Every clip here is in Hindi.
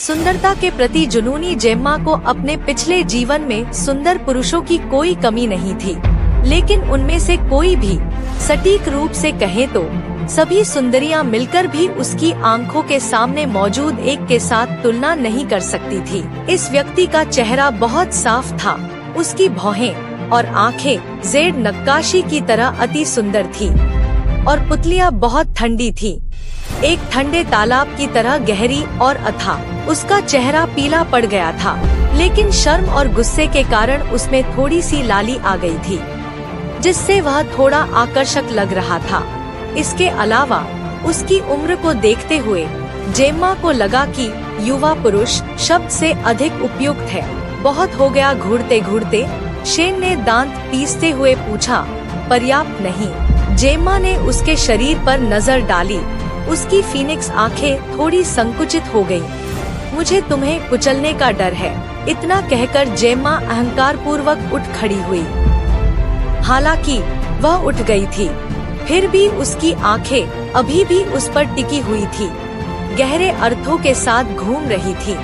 सुंदरता के प्रति जुनूनी जेम्मा को अपने पिछले जीवन में सुंदर पुरुषों की कोई कमी नहीं थी, लेकिन उनमें से कोई भी सटीक रूप से कहें तो सभी सुंदरियां मिलकर भी उसकी आंखों के सामने मौजूद एक के साथ तुलना नहीं कर सकती थी। इस व्यक्ति का चेहरा बहुत साफ था, उसकी भौहें और आंखें जेड नक्काशी की तरह अति सुंदर थी और पुतलियां बहुत ठंडी थी, एक ठंडे तालाब की तरह गहरी और अथाह। उसका चेहरा पीला पड़ गया था, लेकिन शर्म और गुस्से के कारण उसमें थोड़ी सी लाली आ गई थी, जिससे वह थोड़ा आकर्षक लग रहा था। इसके अलावा उसकी उम्र को देखते हुए जेम्मा को लगा कि युवा पुरुष शब्द से अधिक उपयुक्त है। बहुत हो गया घूरते घूरते शेन ने दांत पीसते हुए पूछा, पर्याप्त नहीं। जेम्मा ने उसके शरीर पर नजर डाली, उसकी फीनिक्स आंखें थोड़ी संकुचित हो गईं। मुझे तुम्हें कुचलने का डर है। इतना कहकर जेम्मा अहंकार पूर्वक उठ खड़ी हुई। हालांकि वह उठ गई थी, फिर भी उसकी आंखें अभी भी उस पर टिकी हुई थी, गहरे अर्थों के साथ घूम रही थी।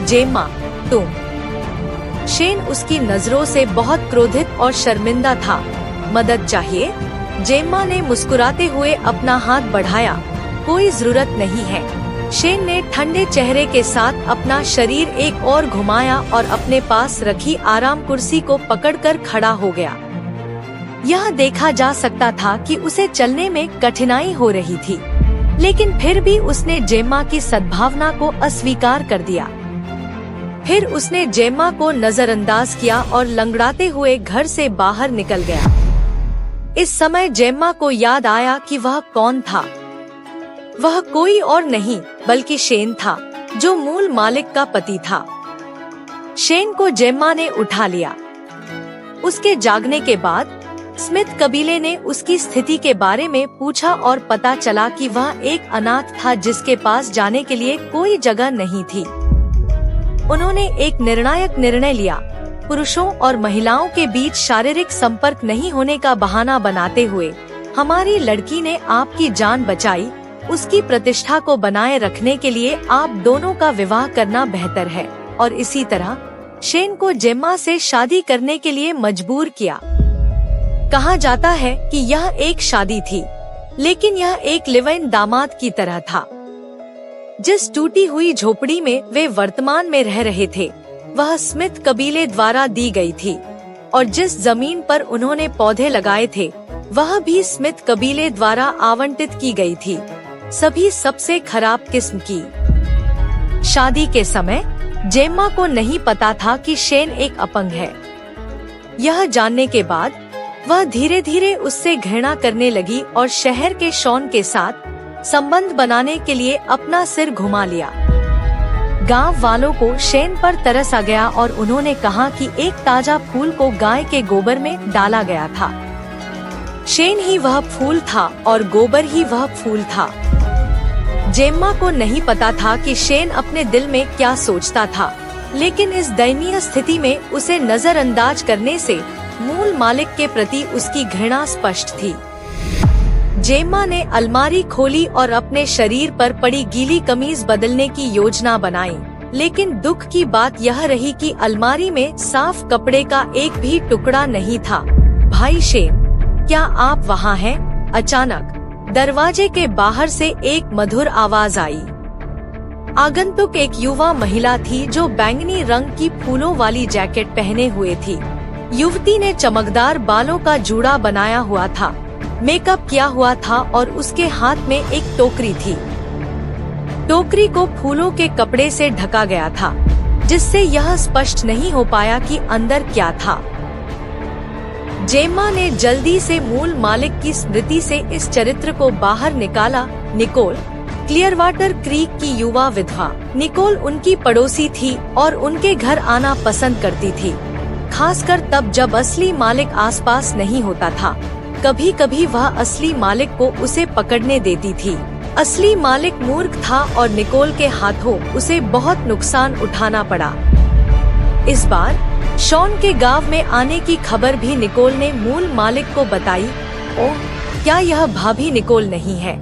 जेम्मा, तुम। शेन उसकी नजरों से बहुत क्रोधित और शर्मिंदा था। मदद चाहिए? जेम्मा ने मुस्कुराते हुए अपना हाथ बढ़ाया। कोई जरूरत नहीं है। शेन ने ठंडे चेहरे के साथ अपना शरीर एक और घुमाया और अपने पास रखी आराम कुर्सी को पकड़कर खड़ा हो गया। यह देखा जा सकता था कि उसे चलने में कठिनाई हो रही थी, लेकिन फिर भी उसने जेम्मा की सद्भावना को अस्वीकार कर दिया। फिर उसने जेम्मा को नजरअंदाज किया और लंगड़ाते हुए घर से बाहर निकल गया। इस समय जेम्मा को याद आया कि वह कौन था। वह कोई और नहीं बल्कि शेन था, जो मूल मालिक का पति था। शेन को जेम्मा ने उठा लिया। उसके जागने के बाद स्मिथ कबीले ने उसकी स्थिति के बारे में पूछा और पता चला कि वह एक अनाथ था जिसके पास जाने के लिए कोई जगह नहीं थी। उन्होंने एक निर्णायक निर्णय लिया। पुरुषों और महिलाओं के बीच शारीरिक संपर्क नहीं होने का बहाना बनाते हुए हमारी लड़की ने आपकी जान बचाई। उसकी प्रतिष्ठा को बनाए रखने के लिए आप दोनों का विवाह करना बेहतर है। और इसी तरह शेन को जेम्मा से शादी करने के लिए मजबूर किया। कहा जाता है कि यह एक शादी थी, लेकिन यह एक लिव इन दामाद की तरह था। जिस टूटी हुई झोपड़ी में वे वर्तमान में रह रहे थे, वह स्मिथ कबीले द्वारा दी गई थी, और जिस जमीन पर उन्होंने पौधे लगाए थे, वह भी स्मिथ कबीले द्वारा आवंटित की गई थी, सभी सबसे खराब किस्म की। शादी के समय जेम्मा को नहीं पता था कि शेन एक अपंग है। यह जानने के बाद वह धीरे धीरे उससे घृणा करने लगी और शहर के शॉन के साथ संबंध बनाने के लिए अपना सिर घुमा लिया। गांव वालों को शेन पर तरस आ गया और उन्होंने कहा कि एक ताजा फूल को गाय के गोबर में डाला गया था। शेन ही वह फूल था और गोबर ही वह फूल था। जेम्मा को नहीं पता था कि शेन अपने दिल में क्या सोचता था, लेकिन इस दयनीय स्थिति में उसे नजरअंदाज करने से मूल मालिक के प्रति उसकी घृणा स्पष्ट थी। जेम्मा ने अलमारी खोली और अपने शरीर पर पड़ी गीली कमीज बदलने की योजना बनाई, लेकिन दुख की बात यह रही कि अलमारी में साफ कपड़े का एक भी टुकड़ा नहीं था। भाई शेन, क्या आप वहाँ हैं? अचानक दरवाजे के बाहर से एक मधुर आवाज आई। आगंतुक एक युवा महिला थी जो बैंगनी रंग की फूलों वाली जैकेट पहने हुए थी। युवती ने चमकदार बालों का जूड़ा बनाया हुआ था, मेकअप किया हुआ था और उसके हाथ में एक टोकरी थी। टोकरी को फूलों के कपड़े से ढका गया था, जिससे यह स्पष्ट नहीं हो पाया कि अंदर क्या था। जेम्मा ने जल्दी से मूल मालिक की स्मृति से इस चरित्र को बाहर निकाला। निकोल, क्लियरवाटर क्रीक की युवा विधवा। निकोल उनकी पड़ोसी थी और उनके घर आना पसंद करती थी, खासकर तब जब असली मालिक आसपास नहीं होता था। कभी कभी वह असली मालिक को उसे पकड़ने देती थी। असली मालिक मूर्ख था और निकोल के हाथों उसे बहुत नुकसान उठाना पड़ा। इस बार शॉन के गांव में आने की खबर भी निकोल ने मूल मालिक को बताई। ओह, क्या यह भाभी निकोल नहीं है?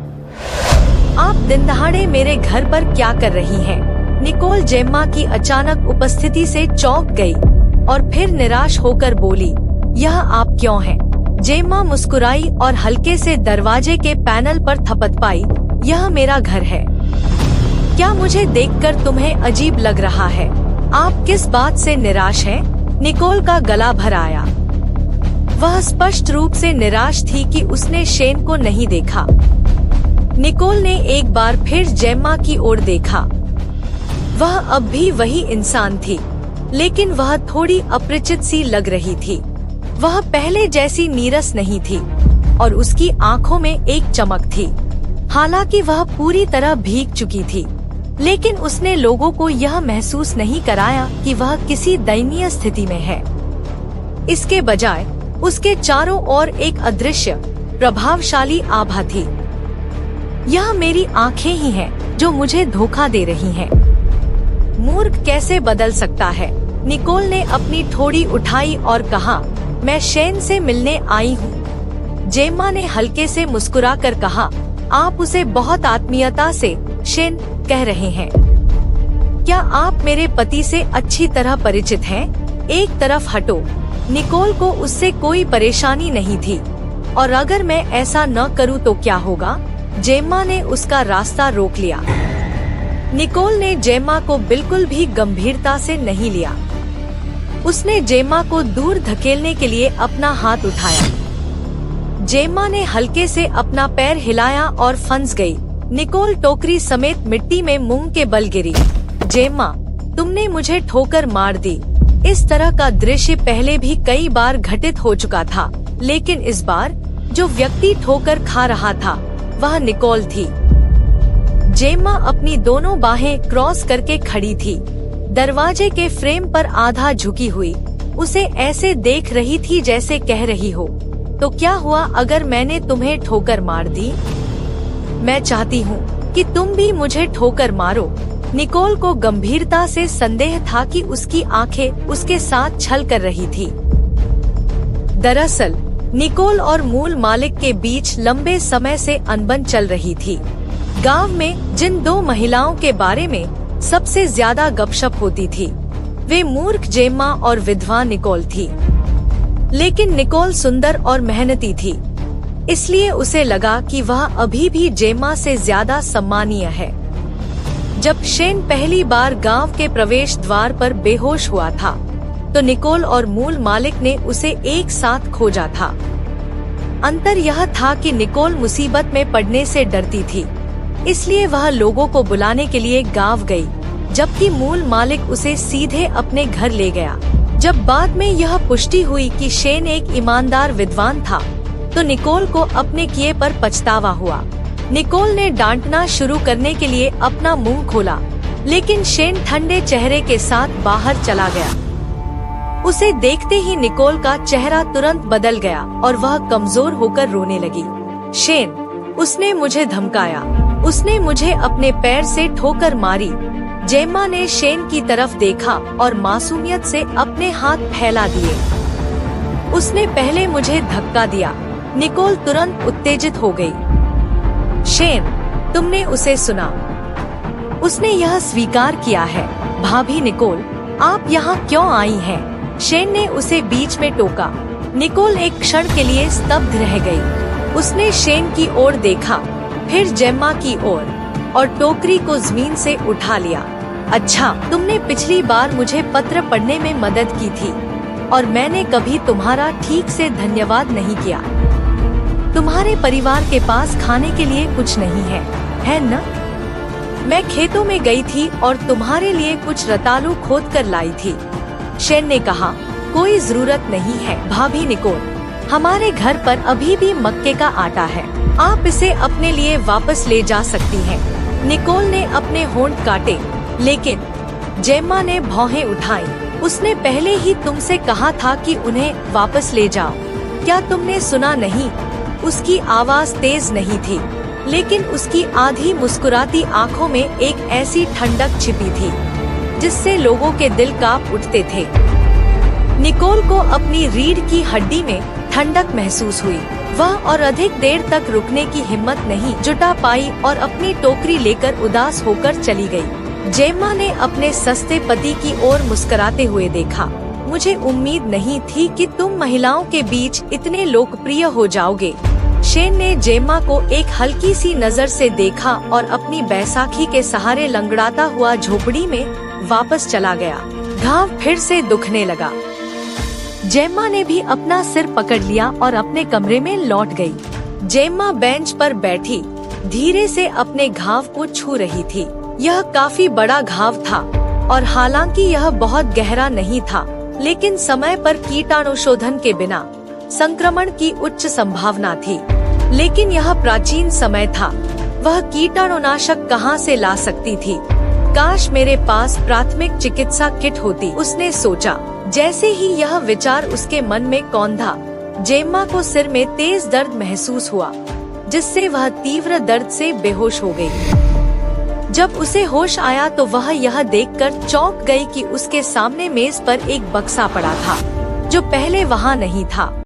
आप दिन दहाड़े मेरे घर पर क्या कर रही हैं? निकोल जेम्मा की अचानक उपस्थिति से चौंक गई और फिर निराश होकर बोली, यह आप क्यों हैं? जेम्मा मुस्कुराई और हल्के से दरवाजे के पैनल पर थपथपाई, यह मेरा घर है। क्या मुझे देखकर तुम्हें अजीब लग रहा है? आप किस बात से निराश हैं? निकोल का गला भर आया। वह स्पष्ट रूप से निराश थी कि उसने शेन को नहीं देखा। निकोल ने एक बार फिर जेम्मा की ओर देखा। वह अब भी वही इंसान थी, लेकिन वह थोड़ी अपरिचित सी लग रही थी। वह पहले जैसी नीरस नहीं थी और उसकी आंखों में एक चमक थी। हालांकि वह पूरी तरह भीग चुकी थी, लेकिन उसने लोगों को यह महसूस नहीं कराया कि वह किसी दयनीय स्थिति में है। इसके बजाय उसके चारों ओर एक अदृश्य प्रभावशाली आभा थी। यह मेरी आंखें ही हैं जो मुझे धोखा दे रही हैं। मूर्ख कैसे बदल सकता है? निकोल ने अपनी ठोड़ी उठाई और कहा, मैं शेन से मिलने आई हूँ। जेम्मा ने हल्के से मुस्कुराकर कहा, आप उसे बहुत आत्मीयता से शेन कह रहे हैं। क्या आप मेरे पति से अच्छी तरह परिचित हैं? एक तरफ हटो। निकोल को उससे कोई परेशानी नहीं थी, और अगर मैं ऐसा न करूं तो क्या होगा? जेम्मा ने उसका रास्ता रोक लिया। निकोल ने जेम्मा को बिल्कुल भी गंभीरता से नहीं लिया। उसने जेम्मा को दूर धकेलने के लिए अपना हाथ उठाया। जेम्मा ने हल्के से अपना पैर हिलाया और फंस गई। निकोल टोकरी समेत मिट्टी में मुंह के बल गिरी। जेम्मा, तुमने मुझे ठोकर मार दी। इस तरह का दृश्य पहले भी कई बार घटित हो चुका था, लेकिन इस बार जो व्यक्ति ठोकर खा रहा था वह निकोल थी। जेम्मा अपनी दोनों बाहें क्रॉस करके खड़ी थी, दरवाजे के फ्रेम पर आधा झुकी हुई। उसे ऐसे देख रही थी जैसे कह रही हो, तो क्या हुआ अगर मैंने तुम्हें ठोकर मार दी? मैं चाहती हूँ कि तुम भी मुझे ठोकर मारो। निकोल को गंभीरता से संदेह था कि उसकी आंखें उसके साथ छल कर रही थी। दरअसल निकोल और मूल मालिक के बीच लंबे समय से अनबन चल रही थी। गांव में जिन दो महिलाओं के बारे में सबसे ज्यादा गपशप होती थी, वे मूर्ख जेम्मा और विधवा निकोल थी। लेकिन निकोल सुंदर और मेहनती थी, इसलिए उसे लगा कि वह अभी भी जेम्मा से ज्यादा सम्मानीय है। जब शेन पहली बार गांव के प्रवेश द्वार पर बेहोश हुआ था, तो निकोल और मूल मालिक ने उसे एक साथ खोजा था। अंतर यह था कि निकोल मुसीबत में पड़ने से डरती थी, इसलिए वह लोगों को बुलाने के लिए गांव गई, जबकि मूल मालिक उसे सीधे अपने घर ले गया। जब बाद में यह पुष्टि हुई कि शेन एक ईमानदार विद्वान था, तो निकोल को अपने किए पर पछतावा हुआ। निकोल ने डांटना शुरू करने के लिए अपना मुंह खोला, लेकिन शेन ठंडे चेहरे के साथ बाहर चला गया। उसे देखते ही निकोल का चेहरा तुरंत बदल गया और वह कमजोर होकर रोने लगी। शेन, उसने मुझे धमकाया, उसने मुझे अपने पैर से ठोकर मारी। जेम्मा ने शेन की तरफ देखा और मासूमियत से अपने हाथ फैला दिए। उसने पहले मुझे धक्का दिया। निकोल तुरंत उत्तेजित हो गई। शेन, तुमने उसे सुना? उसने यह स्वीकार किया है। भाभी निकोल, आप यहाँ क्यों आई हैं? शेन ने उसे बीच में टोका। निकोल एक क्षण के लिए स्तब्ध रह गई। उसने शेन की ओर देखा, फिर जेम्मा की ओर, और टोकरी को जमीन से उठा लिया। अच्छा, तुमने पिछली बार मुझे पत्र पढ़ने में मदद की थी, और मैंने कभी तुम्हारा ठीक से धन्यवाद नहीं किया। तुम्हारे परिवार के पास खाने के लिए कुछ नहीं है न? मैं खेतों में गई थी और तुम्हारे लिए कुछ रतालू खोद कर लाई थी। शेन ने कहा, कोई जरूरत नहीं है भाभी निकोल, हमारे घर पर अभी भी मक्के का आटा है, आप इसे अपने लिए वापस ले जा सकती हैं। निकोल ने अपने होंठ काटे, लेकिन जेम्मा ने भौहें उठाई। उसने पहले ही तुमसे कहा था कि उन्हें वापस ले जाओ, क्या तुमने सुना नहीं? उसकी आवाज तेज नहीं थी, लेकिन उसकी आधी मुस्कुराती आंखों में एक ऐसी ठंडक छिपी थी जिससे लोगों के दिल कांप उठते थे। निकोल को अपनी रीढ़ की हड्डी में ठंडक महसूस हुई। वह और अधिक देर तक रुकने की हिम्मत नहीं जुटा पाई और अपनी टोकरी लेकर उदास होकर चली गई। जेम्मा ने अपने सस्ते पति की ओर मुस्कुराते हुए देखा। मुझे उम्मीद नहीं थी कि तुम महिलाओं के बीच इतने लोकप्रिय हो जाओगे। शेन ने जेम्मा को एक हल्की सी नजर से देखा और अपनी बैसाखी के सहारे लंगड़ाता हुआ झोपड़ी में वापस चला गया। घाव फिर से दुखने लगा। जेम्मा ने भी अपना सिर पकड़ लिया और अपने कमरे में लौट गई। जेम्मा बेंच पर बैठी धीरे से अपने घाव को छू रही थी। यह काफी बड़ा घाव था और हालांकि यह बहुत गहरा नहीं था, लेकिन समय पर कीटाणुशोधन के बिना संक्रमण की उच्च संभावना थी। लेकिन यह प्राचीन समय था, वह कीटाणुनाशक कहां से ला सकती थी? काश मेरे पास प्राथमिक चिकित्सा किट होती, उसने सोचा। जैसे ही यह विचार उसके मन में कौंधा, जेम्मा को सिर में तेज दर्द महसूस हुआ, जिससे वह तीव्र दर्द से बेहोश हो गई। जब उसे होश आया तो वह यह देखकर चौंक गई कि उसके सामने मेज पर एक बक्सा पड़ा था, जो पहले वहाँ नहीं था।